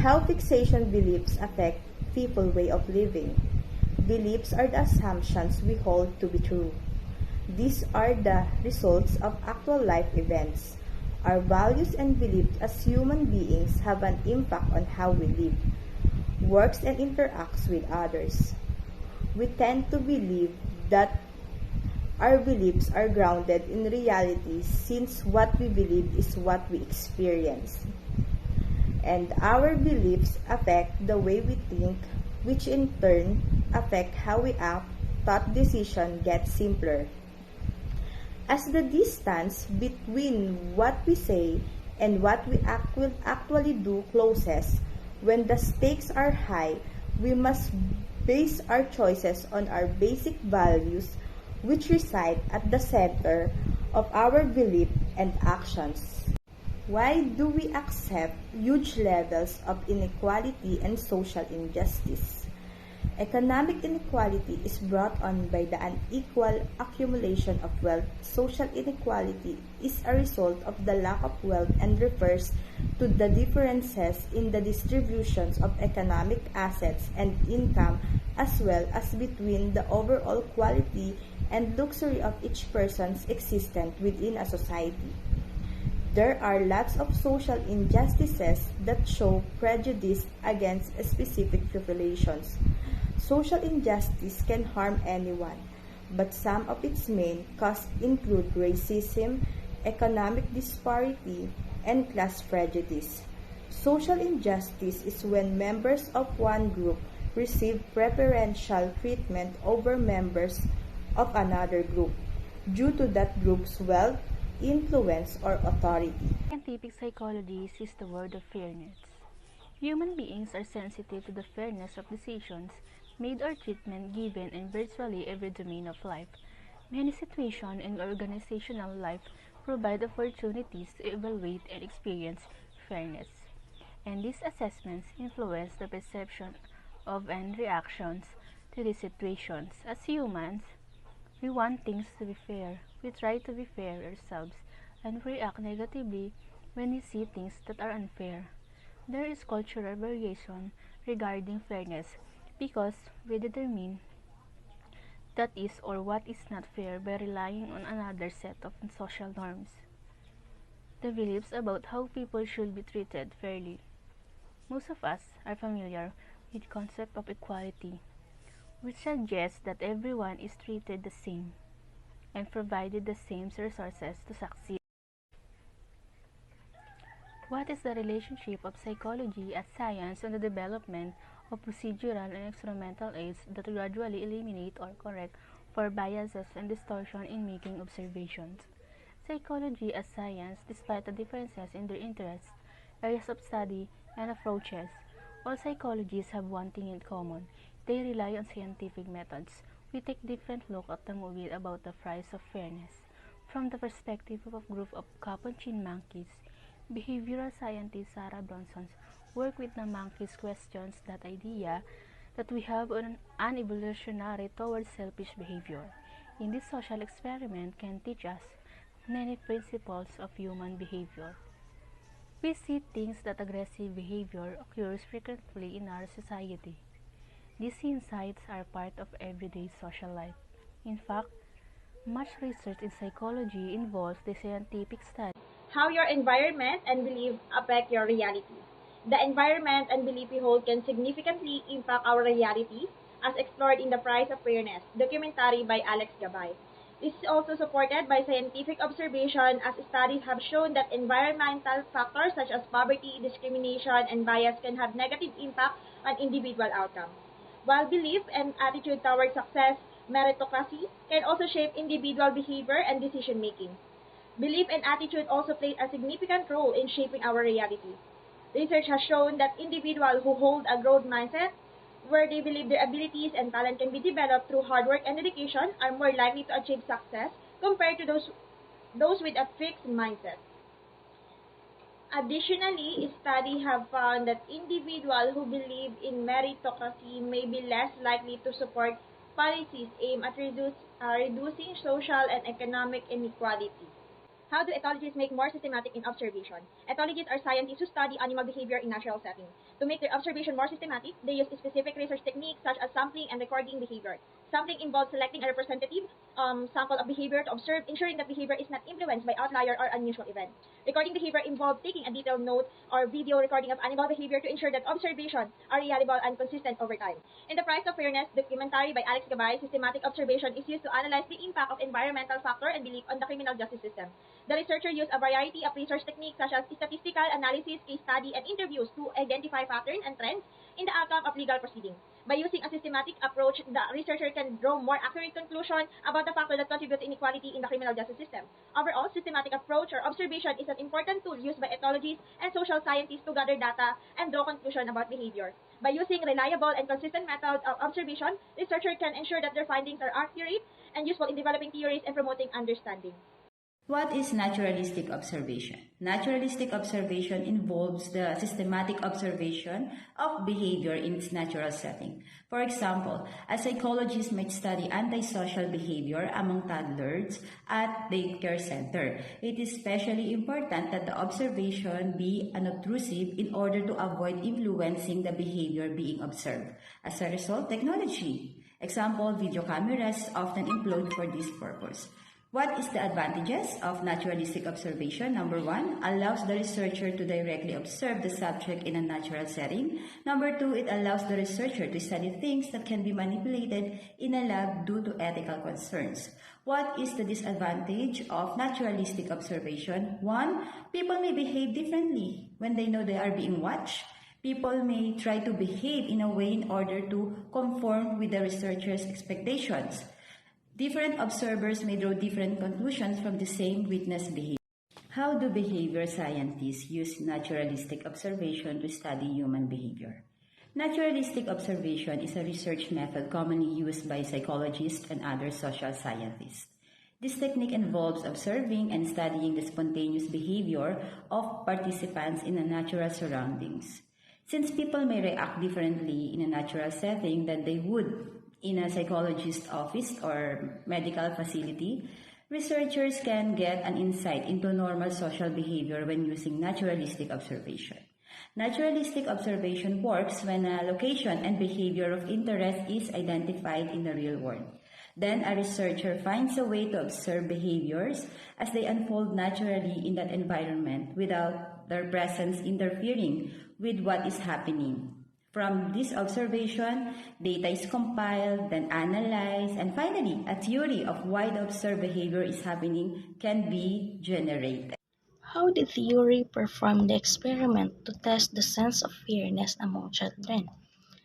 How fixation beliefs affect people's way of living. Beliefs are the assumptions we hold to be true. These are the results of actual life events. Our values and beliefs as human beings have an impact on how we live, works, and interacts with others. We tend to believe that our beliefs are grounded in reality since what we believe is what we experience. And our beliefs affect the way we think, which in turn affect how we act. Thought decision gets simpler. As the distance between what we say and what we will actually do closes, when the stakes are high, we must base our choices on our basic values, which reside at the center of our belief and actions. Why do we accept huge levels of inequality and social injustice? Economic inequality is brought on by the unequal accumulation of wealth. Social inequality is a result of the lack of wealth and refers to the differences in the distributions of economic assets and income, as well as between the overall quality and luxury of each person's existence within a society. There are lots of social injustices that show prejudice against specific populations. Social injustice can harm anyone, but some of its main causes include racism, economic disparity, and class prejudice. Social injustice is when members of one group receive preferential treatment over members of another group due to that group's wealth, influence, or authority. Scientific psychology sees the word of fairness. Human beings are sensitive to the fairness of decisions made or treatment given in virtually every domain of life. Many situations in organizational life provide opportunities to evaluate and experience fairness, and these assessments influence the perception of and reactions to these situations. As humans, we want things to be fair. We try to be fair ourselves, and we react negatively when we see things that are unfair. There is cultural variation regarding fairness because we determine that is or what is not fair by relying on another set of social norms. The beliefs about how people should be treated fairly. Most of us are familiar with the concept of equality, which suggests that everyone is treated the same and provided the same resources to succeed. What is the relationship of psychology as science and the development of procedural and experimental aids that gradually eliminate or correct for biases and distortion in making observations? Psychology as science, despite the differences in their interests, areas of study, and approaches, all psychologists have one thing in common. They rely on scientific methods. We take different look at the movie about the price of fairness. From the perspective of a group of capuchin monkeys, behavioral scientist Sarah Bronson's work with the monkeys questions that idea that we have an evolutionary towards selfish behavior. In this social experiment can teach us many principles of human behavior. We see things that aggressive behavior occurs frequently in our society. These insights are part of everyday social life. In fact, much research in psychology involves the scientific study how your environment and belief affect your reality. The environment and belief we hold can significantly impact our reality, as explored in The Price of Fairness, documentary by Alex Gabay. This is also supported by scientific observation, as studies have shown that environmental factors such as poverty, discrimination, and bias can have negative impact on individual outcomes. While belief and attitude toward success, meritocracy, can also shape individual behavior and decision making. Belief and attitude also play a significant role in shaping our reality. Research has shown that individuals who hold a growth mindset, where they believe their abilities and talent can be developed through hard work and dedication, are more likely to achieve success compared to those with a fixed mindset. Additionally, studies have found that individuals who believe in meritocracy may be less likely to support policies aimed at reducing social and economic inequality. How do ethologists make more systematic in observation? Ethologists are scientists who study animal behavior in natural settings. To make their observation more systematic, they use specific research techniques such as sampling and recording behavior. Sampling involves selecting a representative sample of behavior to observe, ensuring that behavior is not influenced by outlier or unusual events. Recording behavior involves taking a detailed note or video recording of animal behavior to ensure that observations are reliable and consistent over time. In The Price of Fairness documentary by Alex Gabay, systematic observation is used to analyze the impact of environmental factor and belief on the criminal justice system. The researcher used a variety of research techniques such as statistical analysis, case study, and interviews to identify patterns and trends in the outcome of legal proceedings. By using a systematic approach, the researcher can draw more accurate conclusions about the factors that contribute to inequality in the criminal justice system. Overall, systematic approach or observation is an important tool used by ethologists and social scientists to gather data and draw conclusions about behavior. By using reliable and consistent methods of observation, researchers can ensure that their findings are accurate and useful in developing theories and promoting understanding. What is naturalistic observation? Naturalistic observation involves the systematic observation of behavior in its natural setting. For example, a psychologist might study antisocial behavior among toddlers at daycare center. It is especially important that the observation be unobtrusive in order to avoid influencing the behavior being observed. As a result, technology. Example, video cameras often employed for this purpose. What is the advantages of naturalistic observation? Number one, allows the researcher to directly observe the subject in a natural setting. Number two, it allows the researcher to study things that can be manipulated in a lab due to ethical concerns. What is the disadvantage of naturalistic observation? One, people may behave differently when they know they are being watched. People may try to behave in a way in order to conform with the researcher's expectations. Different observers may draw different conclusions from the same witness behavior. How do behavior scientists use naturalistic observation to study human behavior? Naturalistic observation is a research method commonly used by psychologists and other social scientists. This technique involves observing and studying the spontaneous behavior of participants in a natural surroundings. Since people may react differently in a natural setting than they would in a psychologist's office or medical facility, researchers can get an insight into normal social behavior when using naturalistic observation. Naturalistic observation works when a location and behavior of interest is identified in the real world. Then a researcher finds a way to observe behaviors as they unfold naturally in that environment without their presence interfering with what is happening. From this observation, data is compiled, then analyzed, and finally, a theory of why the observed behavior is happening can be generated. How did theory perform the experiment to test the sense of fairness among children?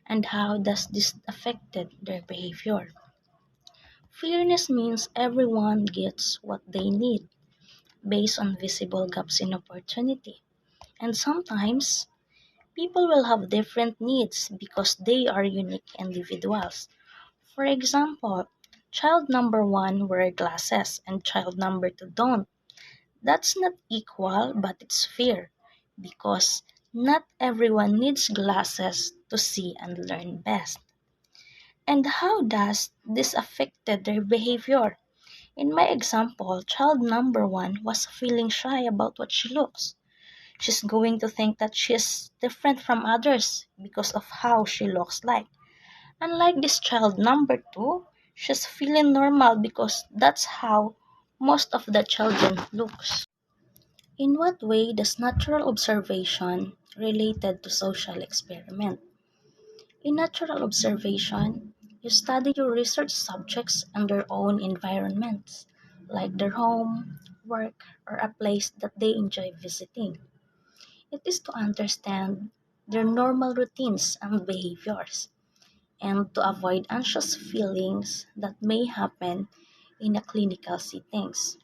And how does this affected their behavior? Fairness means everyone gets what they need based on visible gaps in opportunity. And sometimes people will have different needs because they are unique individuals. For example, child number one wear glasses and child number two don't. That's not equal, but it's fair because not everyone needs glasses to see and learn best. And how does this affected their behavior? In my example, child number one was feeling shy about what she looks. She's going to think that she's different from others because of how she looks like. Unlike this child number two, she's feeling normal because that's how most of the children looks. In what way does natural observation related to social experiment? In natural observation, you study your research subjects and their own environments, like their home, work, or a place that they enjoy visiting. It is to understand their normal routines and behaviors, and to avoid anxious feelings that may happen in a clinical settings.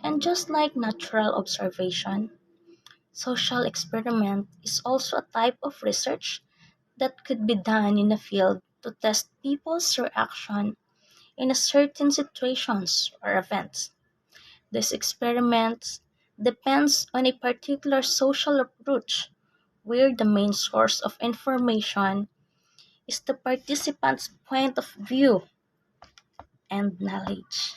And just like natural observation, social experiment is also a type of research that could be done in a field to test people's reaction in a certain situations or events. This experiment depends on a particular social approach where the main source of information is the participant's point of view and knowledge.